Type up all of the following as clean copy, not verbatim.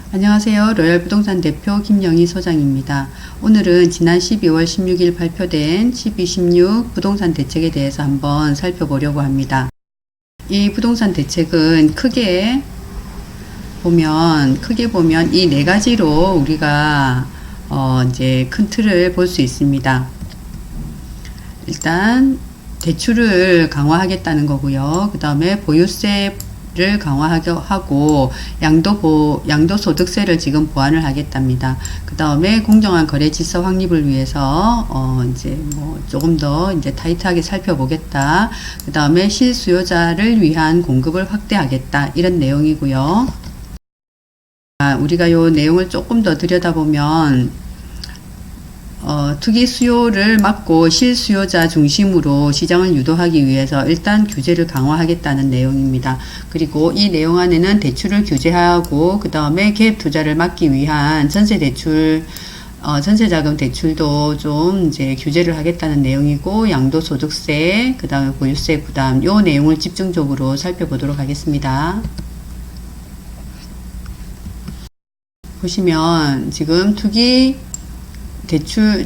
안녕하세요. 로얄부동산 대표 김영희 소장입니다. 오늘은 지난 12월 16일 발표된 12.16 부동산 대책에 대해서 한번 살펴보려고 합니다. 이 부동산 대책은 크게 보면 이 네 가지로 우리가 이제 큰 틀을 볼 수 있습니다. 일단 대출을 강화하겠다는 거고요. 그 다음에 보유세를 강화하고 양도소득세를 지금 보완을 하겠답니다. 그 다음에 공정한 거래 질서 확립을 위해서 이제 뭐 조금 더 이제 타이트하게 살펴보겠다. 그 다음에 실수요자를 위한 공급을 확대하겠다. 이런 내용이고요. 우리가 요 내용을 조금 더 들여다보면 투기 수요를 막고 실수요자 중심으로 시장을 유도하기 위해서 일단 규제를 강화하겠다는 내용입니다. 그리고 이 내용 안에는 대출을 규제하고 그 다음에 갭 투자를 막기 위한 전세자금 대출도 좀 이제 규제를 하겠다는 내용이고, 양도소득세, 그 다음에 보유세 부담, 요 내용을 집중적으로 살펴보도록 하겠습니다. 보시면 지금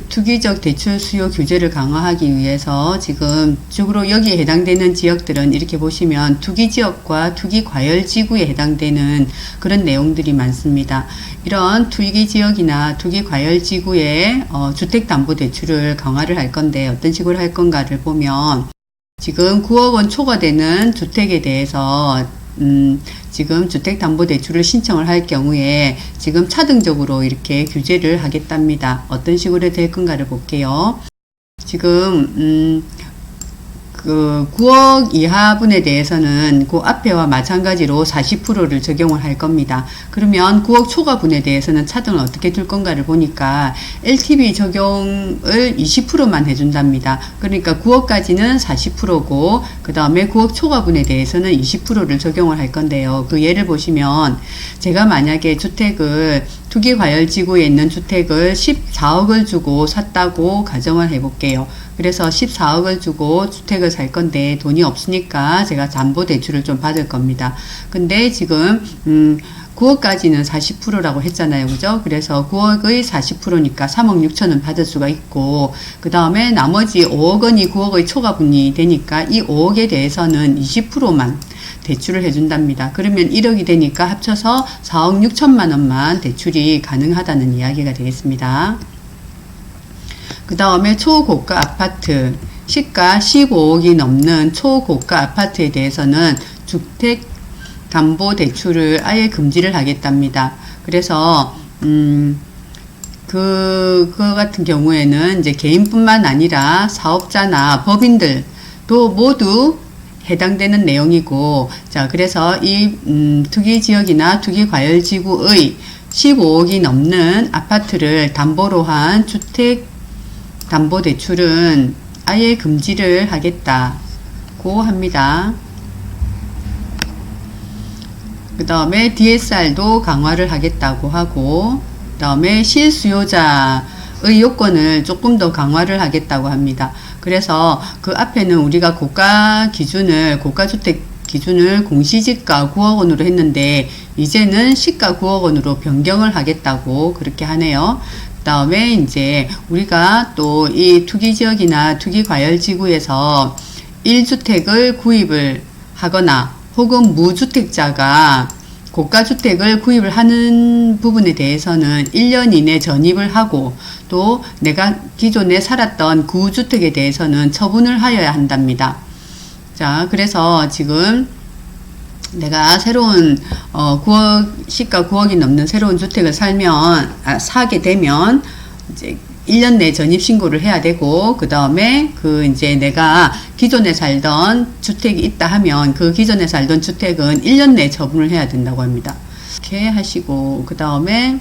투기적 대출 수요 규제를 강화하기 위해서 지금 주로 여기에 해당되는 지역들은 이렇게 보시면 투기지역과 투기과열지구에 해당되는 그런 내용들이 많습니다. 이런 투기지역이나 투기과열지구에 주택담보대출을 강화를 할 건데 어떤 식으로 할 건가를 보면, 지금 9억 원 초과되는 주택에 대해서 지금 주택담보대출을 신청을 할 경우에 지금 차등적으로 이렇게 규제를 하겠답니다. 어떤 식으로 될 건가를 볼게요. 지금 그 9억 이하분에 대해서는 그 앞에와 마찬가지로 40%를 적용을 할 겁니다. 그러면 9억 초과분에 대해서는 차등을 어떻게 둘 건가를 보니까 LTV 적용을 20%만 해준답니다. 그러니까 9억까지는 40%고 그 다음에 9억 초과분에 대해서는 20%를 적용을 할 건데요. 그 예를 보시면 제가 만약에 주택을 투기과열지구에 있는 주택을 14억을 주고 샀다고 가정을 해볼게요. 그래서 14억을 주고 주택을 살 건데 돈이 없으니까 제가 담보대출을 좀 받을 겁니다. 근데 지금 9억까지는 40%라고 했잖아요. 그죠? 그래서 9억의 40%니까 3억 6천은 받을 수가 있고, 그 다음에 나머지 5억 원이 9억의 초과분이 되니까 이 5억에 대해서는 20%만 대출을 해준답니다. 그러면 1억이 되니까 합쳐서 4억 6천만 원만 대출이 가능하다는 이야기가 되겠습니다. 그 다음에 초고가 아파트, 시가 15억이 넘는 초고가 아파트에 대해서는 주택담보대출을 아예 금지를 하겠답니다. 그래서 그거 같은 경우에는 이제 개인뿐만 아니라 사업자나 법인들도 모두 해당되는 내용이고, 자, 그래서 이 투기지역이나 투기과열지구의 15억이 넘는 아파트를 담보로 한 주택담보대출은 아예 금지를 하겠다고 합니다. 그 다음에 DSR도 강화를 하겠다고 하고, 그 다음에 실수요자의 요건을 조금 더 강화를 하겠다고 합니다. 그래서 그 앞에는 우리가 고가주택 기준을 공시지가 9억 원으로 했는데 이제는 시가 9억 원으로 변경을 하겠다고 그렇게 하네요. 그 다음에 이제 우리가 또 이 투기지역이나 투기과열지구에서 1주택을 구입을 하거나 혹은 무주택자가 고가주택을 구입을 하는 부분에 대해서는 1년 이내 전입을 하고, 또 내가 기존에 살았던 구주택에 대해서는 처분을 하여야 한답니다. 자, 그래서 지금 내가 새로운 시가 9억이 넘는 새로운 주택을 사게 되면 이제 1년 내 전입 신고를 해야 되고, 그 다음에 이제 내가 기존에 살던 주택이 있다 하면 그 기존에 살던 주택은 1년 내에 처분을 해야 된다고 합니다. 이렇게 하시고, 그 다음에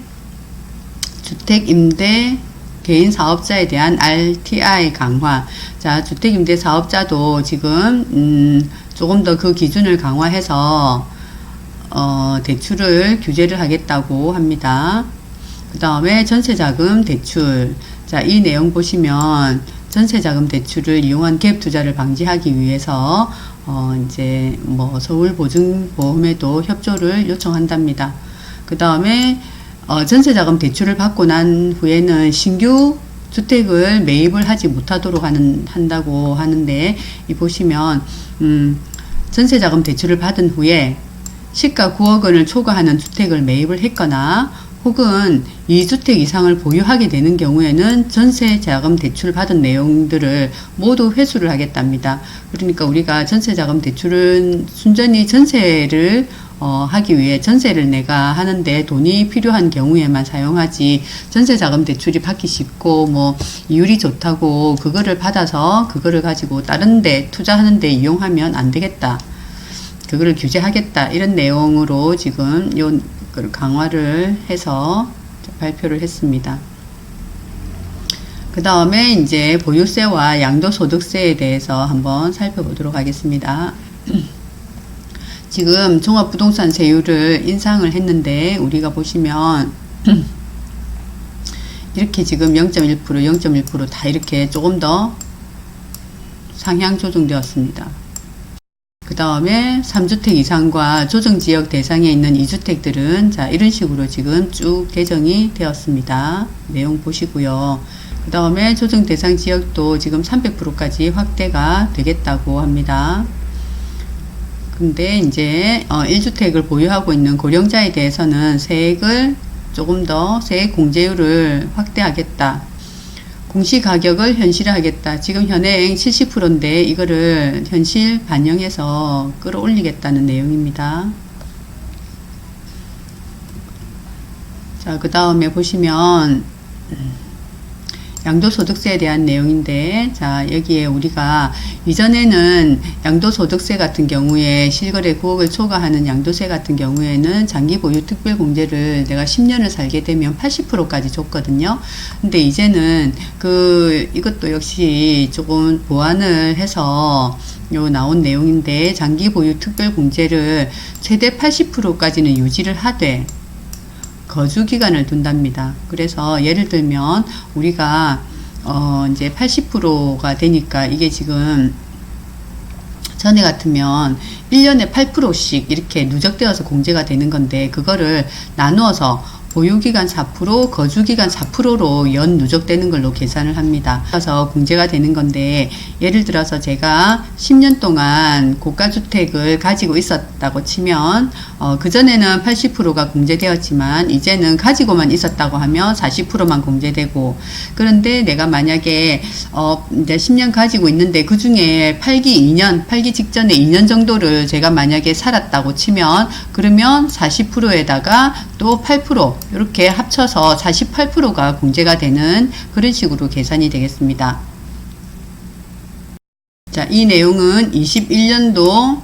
주택임대 개인 사업자에 대한 RTI 강화. 자, 주택임대 사업자도 지금 조금 더 그 기준을 강화해서 대출을 규제를 하겠다고 합니다. 그 다음에 전세자금 대출. 자, 이 내용 보시면 전세자금 대출을 이용한 갭 투자를 방지하기 위해서 이제 뭐 서울보증보험에도 협조를 요청한답니다. 그 다음에 전세자금 대출을 받고 난 후에는 신규 주택을 매입을 하지 못하도록 한다고 하는데, 이 보시면 전세자금 대출을 받은 후에 시가 9억 원을 초과하는 주택을 매입을 했거나 혹은 2주택 이상을 보유하게 되는 경우에는 전세자금 대출 받은 내용들을 모두 회수를 하겠답니다. 그러니까 우리가 전세자금 대출은 순전히 전세를 하기 위해 전세를 내가 하는데 돈이 필요한 경우에만 사용하지, 전세자금 대출이 받기 쉽고 뭐 이율이 좋다고 그거를 받아서 그거를 가지고 다른 데 투자하는 데 이용하면 안 되겠다, 그거를 규제하겠다, 이런 내용으로 지금 요 강화를 해서 발표를 했습니다. 그 다음에 이제 보유세와 양도소득세에 대해서 한번 살펴보도록 하겠습니다. 지금 종합부동산 세율을 인상을 했는데, 우리가 보시면 이렇게 지금 0.1%, 0.1% 다 이렇게 조금 더 상향 조정되었습니다. 그 다음에 3주택 이상과 조정지역 대상에 있는 2주택들은 자, 이런 식으로 지금 쭉 개정이 되었습니다. 내용 보시고요. 그 다음에 조정 대상 지역도 지금 300%까지 확대가 되겠다고 합니다. 근데 이제 1주택을 보유하고 있는 고령자에 대해서는 세액을 조금 더 세액 공제율을 확대하겠다. 공시가격을 현실화하겠다. 지금 현행 70%인데 이거를 현실 반영해서 끌어올리겠다는 내용입니다. 자, 그 다음에 보시면 양도소득세에 대한 내용인데, 자, 여기에 우리가 이전에는 양도소득세 같은 경우에 실거래 9억을 초과하는 양도세 같은 경우에는 장기보유 특별공제를 내가 10년을 살게 되면 80%까지 줬거든요. 근데 이제는 이것도 역시 조금 보완을 해서 나온 내용인데, 장기보유 특별공제를 최대 80%까지는 유지를 하되 거주기간을 둔답니다. 그래서 예를 들면 우리가 이제 80%가 되니까 이게 지금 전에 같으면 1년에 8%씩 이렇게 누적되어서 공제가 되는 건데, 그거를 나누어서 보유기간 4%, 거주기간 4%로 연 누적되는 걸로 계산을 합니다. 그래서 공제가 되는 건데, 예를 들어서 제가 10년 동안 고가주택을 가지고 있었다고 치면 그전에는 80%가 공제되었지만 이제는 가지고만 있었다고 하면 40%만 공제되고, 그런데 내가 만약에 이제 10년 가지고 있는데 그 중에 팔기 직전에 2년 정도를 제가 만약에 살았다고 치면, 그러면 40%에다가 또 8% 이렇게 합쳐서 48%가 공제가 되는 그런 식으로 계산이 되겠습니다. 자, 이 내용은 21년도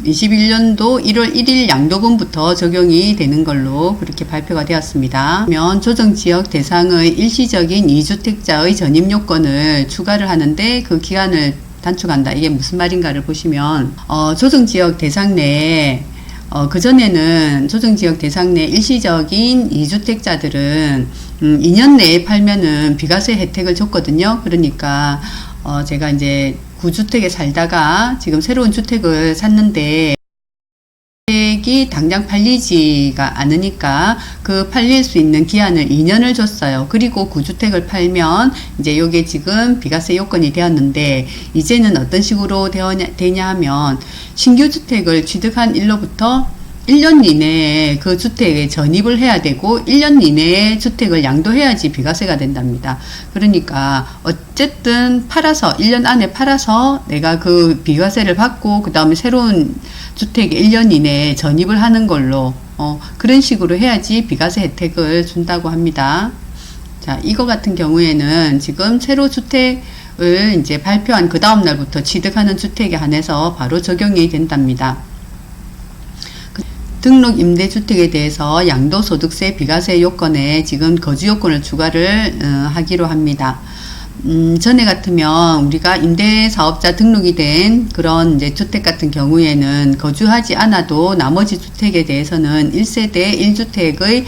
1월 1일 양도분부터 적용이 되는 걸로 그렇게 발표가 되었습니다. 그러면 조정지역 대상의 일시적인 2주택자의 전입요건을 추가를 하는데 그 기간을 단축한다. 이게 무슨 말인가를 보시면 조정지역 대상 내에 그전에는 조정지역 대상 내 일시적인 2주택자들은 2년 내에 팔면은 비과세 혜택을 줬거든요. 그러니까 제가 이제 9주택에 살다가 지금 새로운 주택을 샀는데 주택이 당장 팔리지가 않으니까 그 팔릴 수 있는 기한을 2년을 줬어요. 그리고 9주택을 팔면 이제 요게 지금 비과세 요건이 되었는데, 이제는 어떤 식으로 되냐 하면 신규 주택을 취득한 일로부터 1년 이내에 그 주택에 전입을 해야 되고 1년 이내에 주택을 양도해야지 비과세가 된답니다. 그러니까 어쨌든 팔아서 1년 안에 팔아서 내가 그 비과세를 받고 그 다음에 새로운 주택에 1년 이내에 전입을 하는 걸로 그런 식으로 해야지 비과세 혜택을 준다고 합니다. 자, 이거 같은 경우에는 지금 새로 주택을 이제 발표한 그 다음 날부터 취득하는 주택에 한해서 바로 적용이 된답니다. 등록 임대주택에 대해서 양도소득세 비과세 요건에 지금 거주요건을 추가를 하기로 합니다. 전에 같으면 우리가 임대사업자 등록이 된 그런 이제 주택 같은 경우에는 거주하지 않아도 나머지 주택에 대해서는 1세대 1주택의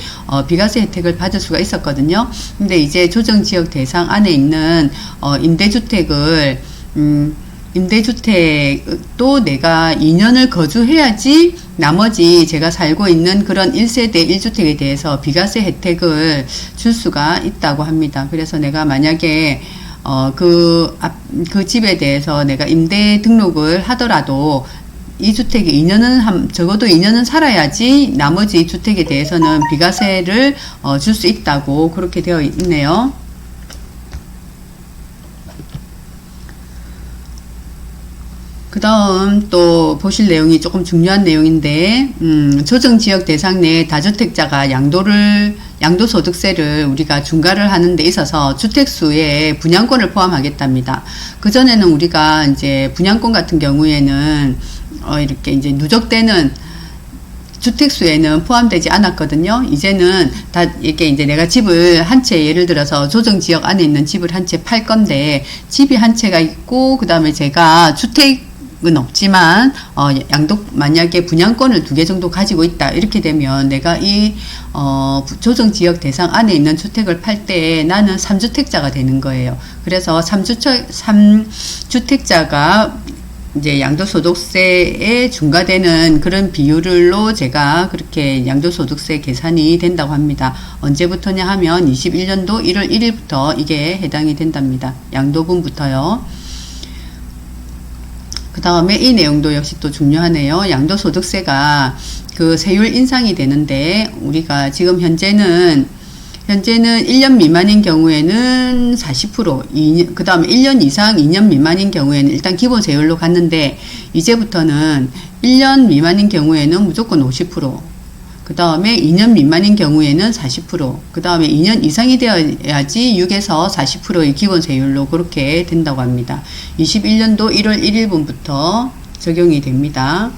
비과세 혜택을 받을 수가 있었거든요. 근데 이제 조정지역 대상 안에 있는 임대주택을 임대주택도 내가 2년을 거주해야지 나머지 제가 살고 있는 그런 1세대 1주택에 대해서 비과세 혜택을 줄 수가 있다고 합니다. 그래서 내가 만약에 그 집에 대해서 내가 임대 등록을 하더라도 이 주택에 2년은 적어도 2년은 살아야지 나머지 주택에 대해서는 비과세를 줄 수 있다고 그렇게 되어 있네요. 그 다음 또 보실 내용이 조금 중요한 내용인데, 조정지역 대상 내 다주택자가 양도소득세를 우리가 중과를 하는 데 있어서 주택수에 분양권을 포함하겠답니다. 그전에는 우리가 이제 분양권 같은 경우에는, 이렇게 이제 누적되는 주택수에는 포함되지 않았거든요. 이제는 다 이게 이제 내가 집을 한 채, 예를 들어서 조정지역 안에 있는 집을 한 채 팔 건데, 집이 한 채가 있고, 그 다음에 제가 주택은 없지만 만약에 분양권을 2개 정도 가지고 있다 이렇게 되면 내가 이 조정지역 대상 안에 있는 주택을 팔 때 나는 3주택자가 되는 거예요. 그래서 3주택자가 이제 양도소득세에 중과되는 그런 비율로 제가 그렇게 양도소득세 계산이 된다고 합니다. 언제부터냐 하면 21년도 1월 1일부터 이게 해당이 된답니다. 양도분부터요. 그 다음에 이 내용도 역시 또 중요하네요. 양도소득세가 그 세율 인상이 되는데, 우리가 지금 현재는 1년 미만인 경우에는 40%, 그 다음에 1년 이상 2년 미만인 경우에는 일단 기본 세율로 갔는데, 이제부터는 1년 미만인 경우에는 무조건 50%, 그 다음에 2년 미만인 경우에는 40%, 그 다음에 2년 이상이 되어야지 6에서 40%의 기본 세율로 그렇게 된다고 합니다. 21년도 1월 1일분부터 적용이 됩니다.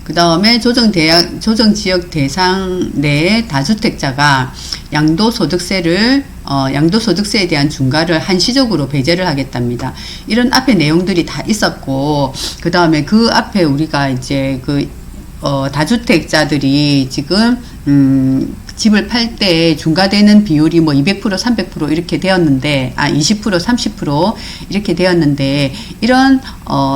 그 다음에 조정지역 대상 내 다주택자가 양도소득세에 대한 중과를 한시적으로 배제를 하겠답니다. 이런 앞에 내용들이 다 있었고, 그 다음에 그 앞에 우리가 이제 다주택자들이 지금, 집을 팔 때 중과되는 비율이 뭐 200%, 300% 이렇게 되었는데, 20%, 30% 이렇게 되었는데, 이런,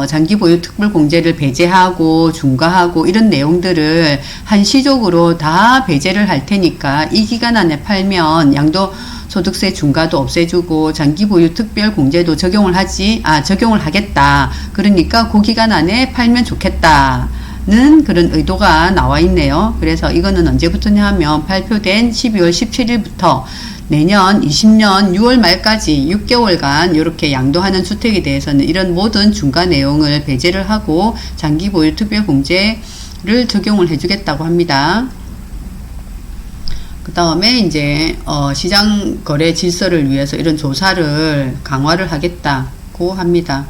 장기 보유 특별 공제를 배제하고 중과하고 이런 내용들을 한시적으로 다 배제를 할 테니까 이 기간 안에 팔면 소득세 중과도 없애주고 장기 보유 특별 공제도 적용을 하겠다. 그러니까 그 기간 안에 팔면 좋겠다. 는 그런 의도가 나와 있네요. 그래서 이거는 언제부터냐 하면 발표된 12월 17일부터 내년 20년 6월 말까지 6개월간 이렇게 양도하는 주택에 대해서는 이런 모든 중과 내용을 배제를 하고 장기 보유 특별 공제를 적용을 해주겠다고 합니다. 그 다음에 이제 시장 거래 질서를 위해서 이런 조사를 강화를 하겠다고 합니다.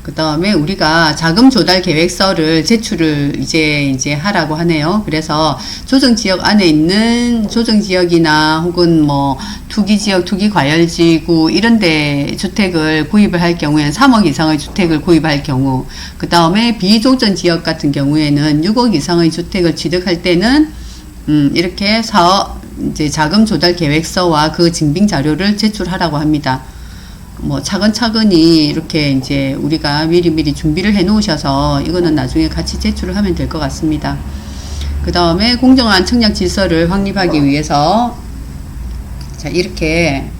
그 다음에 우리가 자금 조달 계획서를 제출을 이제 하라고 하네요. 그래서 조정지역 안에 있는 조정지역이나 혹은 뭐 투기지역, 투기과열지구 이런데 주택을 구입을 할 경우에는 3억 이상의 주택을 구입할 경우, 그 다음에 비조정지역 같은 경우에는 6억 이상의 주택을 취득할 때는 이렇게 이제 자금 조달 계획서와 그 증빙 자료를 제출하라고 합니다. 뭐 차근차근히 이렇게 이제 우리가 미리미리 준비를 해 놓으셔서 이거는 나중에 같이 제출을 하면 될 것 같습니다. 그 다음에 공정한 청약 질서를 확립하기 위해서 자 이렇게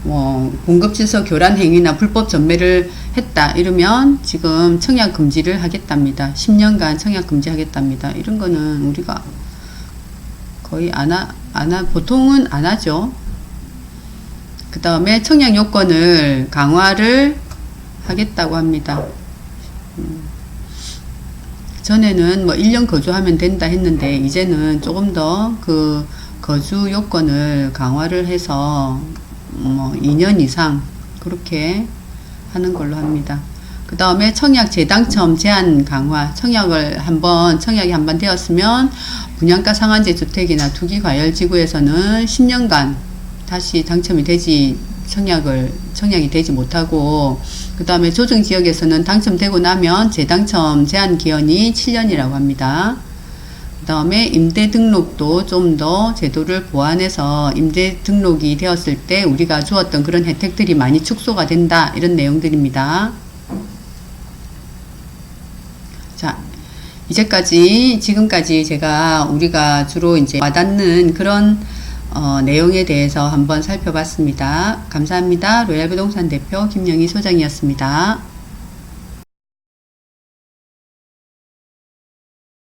뭐 공급 질서 교란 행위나 불법 전매를 했다 이러면 지금 청약 금지를 하겠답니다. 10년간 청약 금지하겠답니다. 이런 거는 우리가 거의 보통은 안 하죠. 그 다음에 청약 요건을 강화를 하겠다고 합니다. 전에는 뭐 1년 거주하면 된다 했는데 이제는 조금 더 그 거주 요건을 강화를 해서 뭐 2년 이상 그렇게 하는 걸로 합니다. 그 다음에 청약 재당첨 제한 강화, 청약이 한번 되었으면 분양가 상한제 주택이나 투기과열지구에서는 10년간 다시 당첨이 청약이 되지 못하고, 그 다음에 조정지역에서는 당첨되고 나면 재당첨 제한 기한이 7년이라고 합니다. 그 다음에 임대 등록도 좀 더 제도를 보완해서 임대 등록이 되었을 때 우리가 주었던 그런 혜택들이 많이 축소가 된다. 이런 내용들입니다. 자, 지금까지 제가 우리가 주로 이제 와닿는 그런 내용에 대해서 한번 살펴봤습니다. 감사합니다. 로얄부동산 대표 김영희 소장이었습니다.